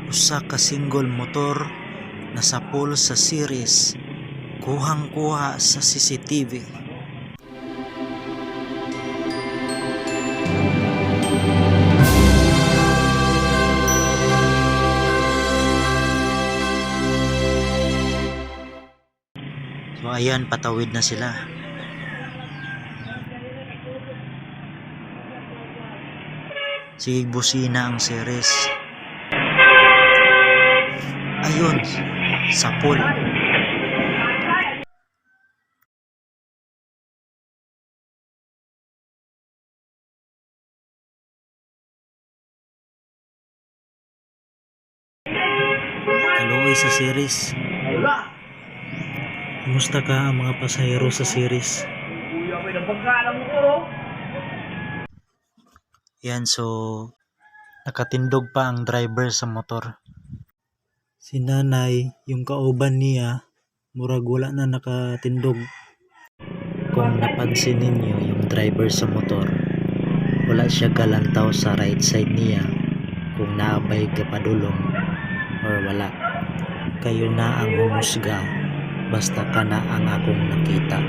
usa ka single motor na sapol sa series, kuhang-kuha sa CCTV. So ayan, patawid na sila. Sige, busina ang series. Ayun, sapol. Kaluoy sa series. Kumusta ka ang mga pasahero sa series? Yan, so nakatindog pa ang driver sa motor. Si nanay, yung kauban niya, murag wala na nakatindog. Kung napansin ninyo, yung driver sa motor, wala siya galantaw sa right side niya kung naabay kapadulong or wala. Kayo na ang humusga, basta ka na ang akong nakita.